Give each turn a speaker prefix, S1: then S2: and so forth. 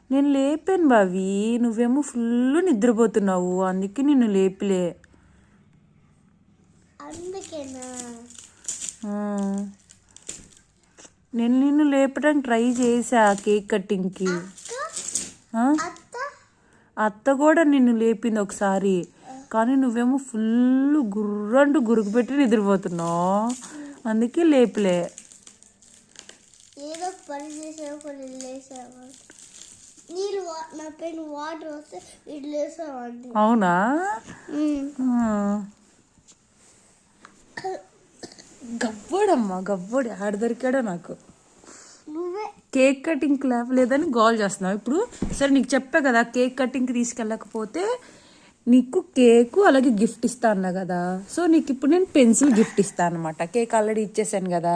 S1: నేను లేపాను బావి, నువ్వేమో ఫుల్ నిద్రపోతున్నావు, అందుకే నిన్ను లేపిలే.
S2: అందుకేనా
S1: ఆ, నేను నిన్ను లేపడానికి ట్రై చేసా కేక్ కటింగ్కి.
S2: అత్త
S1: అత్త కూడా నిన్ను లేపింది ఒకసారి, కానీ నువ్వేమో ఫుల్ గుర్రంటూ గురుకు పెట్టి నిద్రపోతున్నావు, అందుకే లేపులే.
S2: ఏదో పని చేసేప్పుడు లేసావా, నీళ్ళు నా పైన వాటర్ వస్తే ఇటు లేసావండి.
S1: అవునా? గవ్వడమ్మా గవ్వడు, ఆడ దొరికాడో నాకు.
S2: నువ్వే
S1: కేక్ కటింగ్కి లేపలేదని గోల్ చేస్తున్నావు ఇప్పుడు. సరే నీకు చెప్పా కదా, కేక్ కటింగ్కి తీసుకెళ్ళకపోతే నీకు కేకు అలాగే గిఫ్ట్ ఇస్తా అన్నా కదా. సో నీకు ఇప్పుడు నేను పెన్సిల్ గిఫ్ట్ ఇస్తాను అనమాట. కేక్ ఆల్రెడీ ఇచ్చేసాను కదా.